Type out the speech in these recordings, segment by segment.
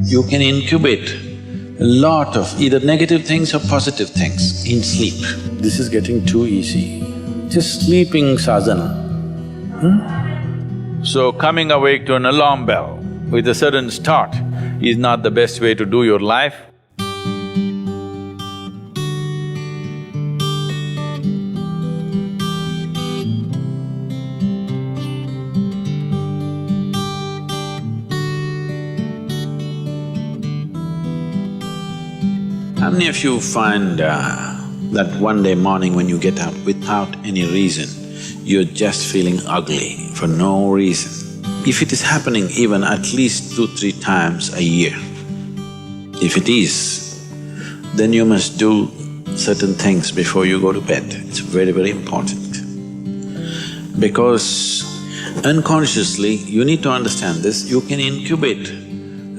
You can incubate a lot of either negative things or positive things in sleep. This is getting too easy. Just sleeping sadhana. So coming awake to an alarm bell with a sudden start is not the best way to do your life. How many of you find that one day morning when you get up without any reason, you're just feeling ugly for no reason? If it is happening even at least 2-3 times a year, if it is, then you must do certain things before you go to bed. It's very, very important. Because unconsciously, you need to understand this, you can incubate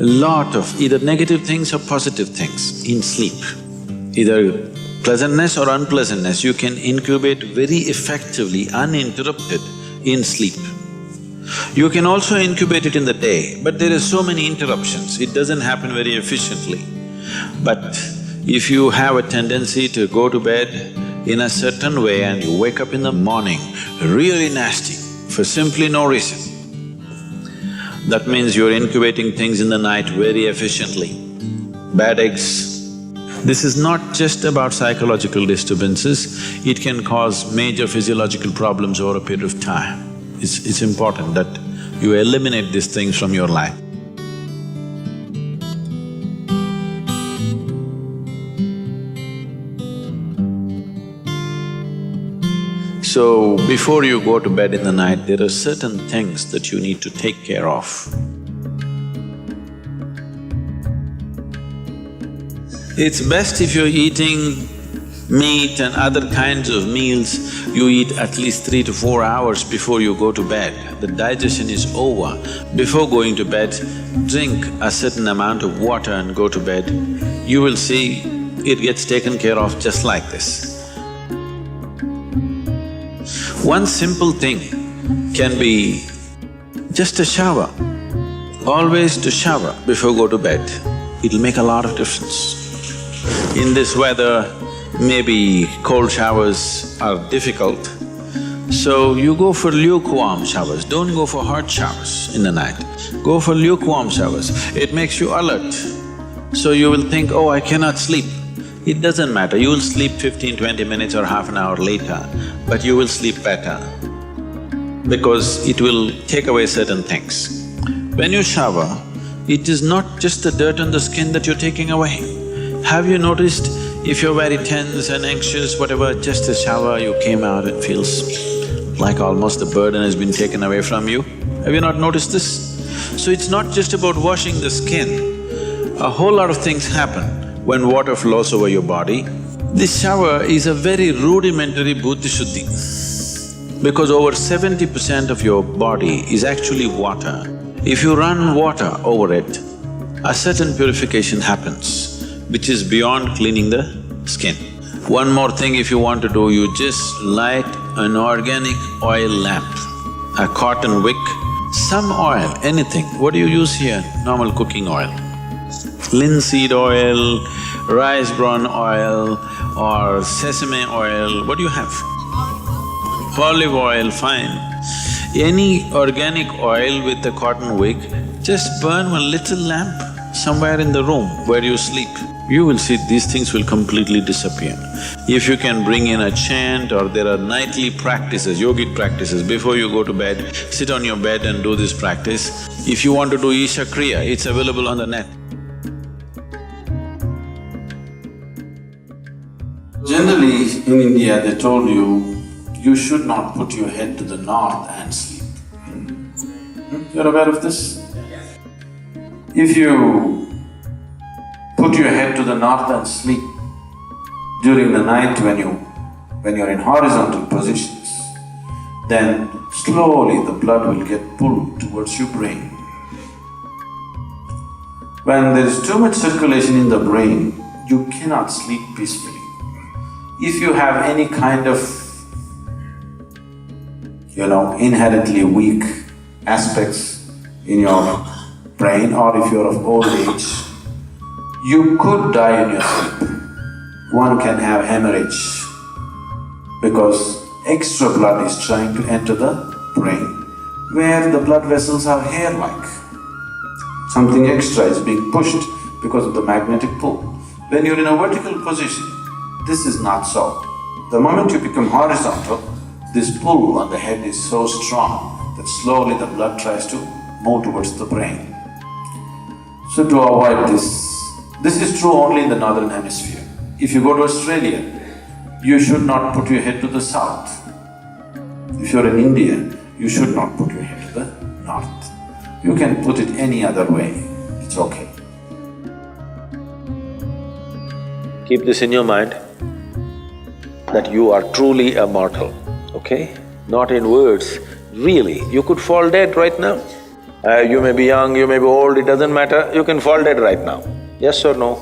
a lot of either negative things or positive things in sleep. Either pleasantness or unpleasantness, you can incubate very effectively, uninterrupted in sleep. You can also incubate it in the day, but there are so many interruptions, it doesn't happen very efficiently. But if you have a tendency to go to bed in a certain way and you wake up in the morning really nasty for simply no reason, that means you're incubating things in the night very efficiently. Bad eggs. This is not just about psychological disturbances, it can cause major physiological problems over a period of time. It's important that you eliminate these things from your life. So, before you go to bed in the night, there are certain things that you need to take care of. It's best if you're eating meat and other kinds of meals, you eat at least 3 to 4 hours before you go to bed. The digestion is over. Before going to bed, drink a certain amount of water and go to bed. You will see it gets taken care of just like this. One simple thing can be just a shower. Always to shower before go to bed, it'll make a lot of difference. In this weather, maybe cold showers are difficult, so you go for lukewarm showers, don't go for hot showers in the night. Go for lukewarm showers, it makes you alert. So you will think, oh, I cannot sleep. It doesn't matter, you will sleep 15-20 minutes or half an hour later, but you will sleep better because it will take away certain things. When you shower, it is not just the dirt on the skin that you're taking away. Have you noticed if you're very tense and anxious, whatever, just a shower, you came out, it feels like almost the burden has been taken away from you? Have you not noticed this? So it's not just about washing the skin, a whole lot of things happen when water flows over your body. This shower is a very rudimentary buddhi shuddhi because over 70% of your body is actually water. If you run water over it, a certain purification happens, which is beyond cleaning the skin. One more thing if you want to do, you just light an organic oil lamp, a cotton wick, some oil, anything. What do you use here? Normal cooking oil. Linseed oil, rice bran oil or sesame oil, what do you have? Olive oil, fine. Any organic oil with a cotton wick, just burn one little lamp somewhere in the room where you sleep. You will see these things will completely disappear. If you can bring in a chant or there are nightly practices, yogic practices, before you go to bed, sit on your bed and do this practice. If you want to do Isha Kriya, it's available on the net. Generally, in India, they told you should not put your head to the north and sleep. You're aware of this? If you put your head to the north and sleep during the night when you're in horizontal positions, then slowly the blood will get pulled towards your brain. When there is too much circulation in the brain, you cannot sleep peacefully. If you have any kind of, inherently weak aspects in your brain, or if you're of old age, you could die in your sleep. One can have hemorrhage because extra blood is trying to enter the brain, where the blood vessels are hair-like. Something extra is being pushed because of the magnetic pull. When you're in a vertical position, this is not so. The moment you become horizontal, this pull on the head is so strong that slowly the blood tries to move towards the brain. So to avoid this is true only in the northern hemisphere. If you go to Australia, you should not put your head to the south. If you're in India, you should not put your head to the north. You can put it any other way, it's okay. Keep this in your mind, that you are truly a mortal, okay? Not in words, really, you could fall dead right now. You may be young, you may be old, it doesn't matter, you can fall dead right now. Yes or no?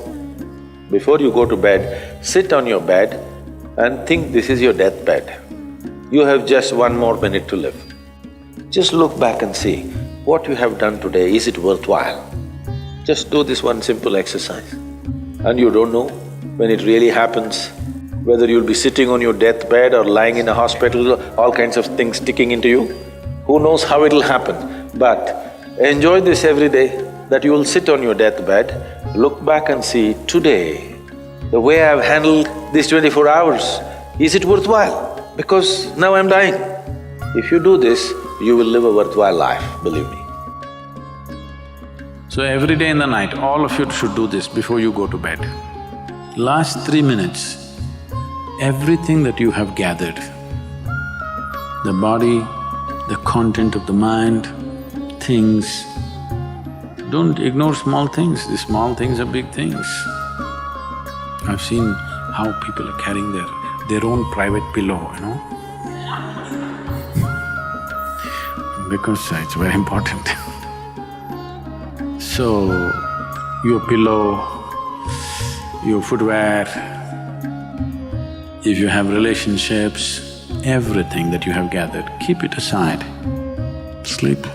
Before you go to bed, sit on your bed and think this is your deathbed. You have just 1 more minute to live. Just look back and see, what you have done today, is it worthwhile? Just do this one simple exercise. And you don't know when it really happens, whether you'll be sitting on your deathbed or lying in a hospital, all kinds of things sticking into you. Who knows how it'll happen? But enjoy this every day, that you will sit on your deathbed, look back and see, today, the way I've handled these 24 hours, is it worthwhile? Because now I'm dying. If you do this, you will live a worthwhile life, believe me. So every day in the night, all of you should do this before you go to bed. Last 3 minutes, everything that you have gathered, the body, the content of the mind, things, don't ignore small things, the small things are big things. I've seen how people are carrying their own private pillow, you know, because it's very important. So, your pillow, your footwear, if you have relationships, everything that you have gathered, keep it aside, sleep.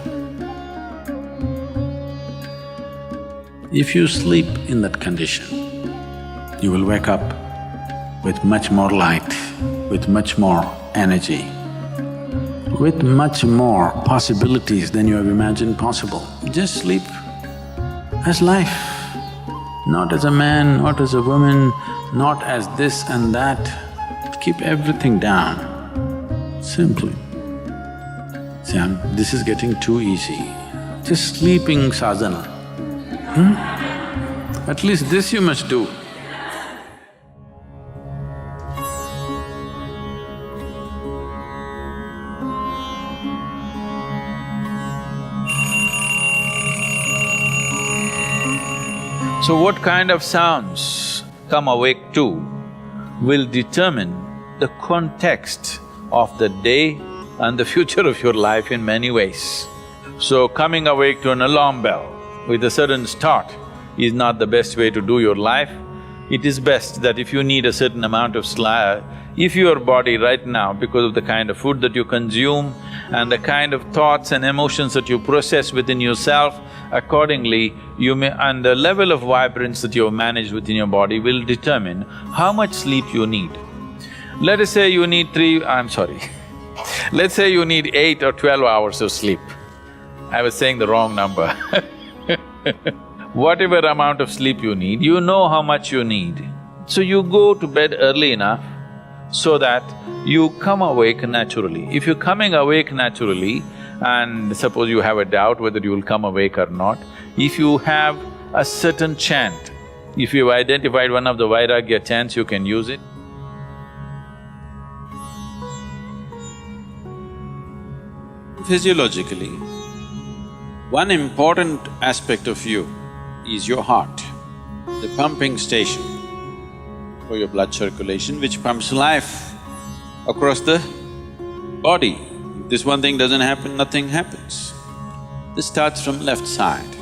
If you sleep in that condition, you will wake up with much more light, with much more energy, with much more possibilities than you have imagined possible. Just sleep as life, not as a man, not as a woman, not as this and that. Keep everything down, simply. See, this is getting too easy. Just sleeping sadhana. At least this you must do. So what kind of sounds come awake to will determine the context of the day and the future of your life in many ways. So coming awake to an alarm bell with a sudden start is not the best way to do your life. It is best that if you need a certain amount of sleep, if your body right now, because of the kind of food that you consume and the kind of thoughts and emotions that you process within yourself, accordingly you may… and the level of vibrance that you have managed within your body will determine how much sleep you need. Let us say you need let's say you need 8 or 12 hours of sleep. I was saying the wrong number Whatever amount of sleep you need, you know how much you need. So you go to bed early enough so that you come awake naturally. If you're coming awake naturally, and suppose you have a doubt whether you will come awake or not, if you have a certain chant, if you've identified one of the Vairagya chants, you can use it. Physiologically, one important aspect of you is your heart, the pumping station for your blood circulation, which pumps life across the body. If this one thing doesn't happen, nothing happens. This starts from left side.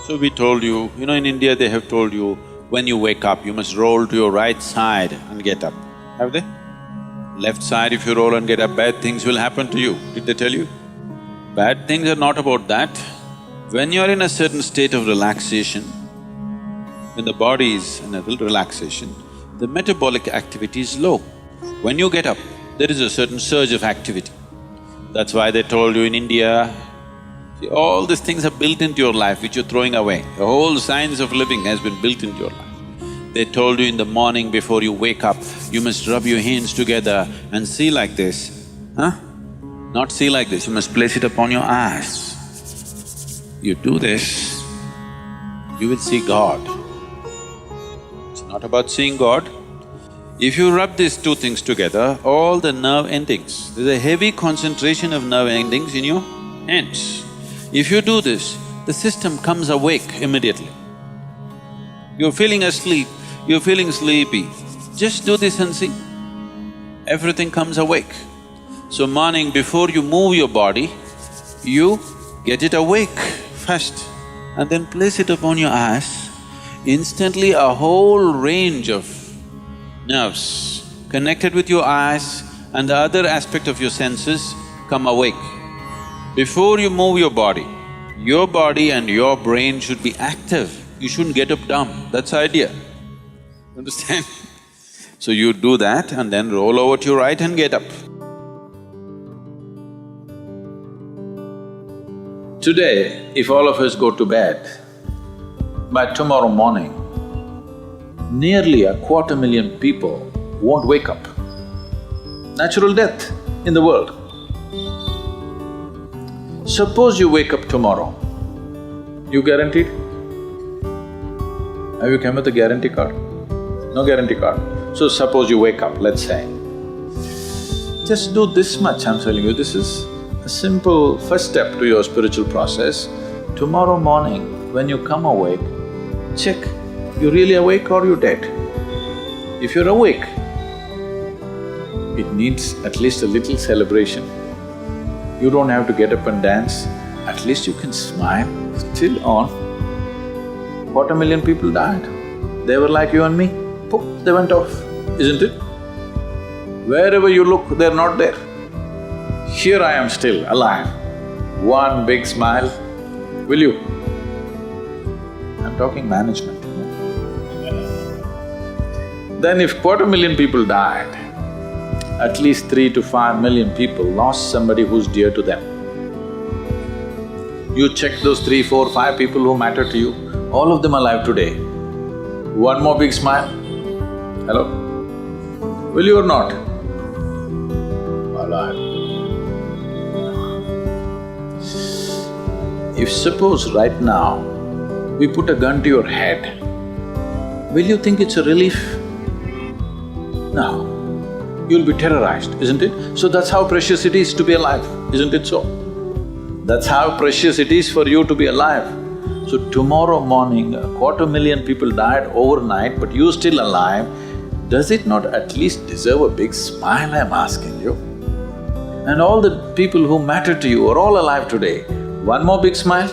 So we told you, in India they have told you, when you wake up, you must roll to your right side and get up. Have they? Left side, if you roll and get up, bad things will happen to you. Did they tell you? Bad things are not about that. When you're in a certain state of relaxation, when the body is in a relaxation, the metabolic activity is low. When you get up, there is a certain surge of activity. That's why they told you in India, see, all these things are built into your life which you're throwing away. The whole science of living has been built into your life. They told you in the morning before you wake up, you must rub your hands together and see like this, huh? Not see like this, you must place it upon your eyes. You do this, you will see God. It's not about seeing God. If you rub these two things together, all the nerve endings, there's a heavy concentration of nerve endings in your hands. If you do this, the system comes awake immediately. You're feeling asleep, you're feeling sleepy, just do this and see. Everything comes awake. So morning before you move your body, you get it awake first and then place it upon your eyes. Instantly a whole range of nerves connected with your eyes and the other aspect of your senses come awake. Before you move your body and your brain should be active. You shouldn't get up dumb, that's the idea. Understand? So you do that and then roll over to your right and get up. Today, if all of us go to bed, by tomorrow morning, nearly 250,000 people won't wake up. Natural death in the world. Suppose you wake up tomorrow, you guaranteed? Have you come with a guarantee card? No guarantee card. So suppose you wake up, let's say. Just do this much, I'm telling you, this is a simple first step to your spiritual process. Tomorrow morning, when you come awake, check, you really awake or you dead? If you're awake, it needs at least a little celebration. You don't have to get up and dance, at least you can smile, still on. 250,000 people died. They were like you and me, poof, they went off, isn't it? Wherever you look, they're not there. Here I am still, alive. One big smile, will you? I'm talking management, you know? Then if 250,000 people died, at least 3 to 5 million people lost somebody who's dear to them. You check those 3, 4, 5 people who matter to you, all of them alive today. One more big smile, hello? Will you or not? Alive. If suppose right now, we put a gun to your head, will you think it's a relief? No. You'll be terrorized, isn't it? So that's how precious it is to be alive, isn't it so? That's how precious it is for you to be alive. So tomorrow morning, 250,000 people died overnight, but you're still alive. Does it not at least deserve a big smile, I'm asking you? And all the people who matter to you are all alive today. One more big smile?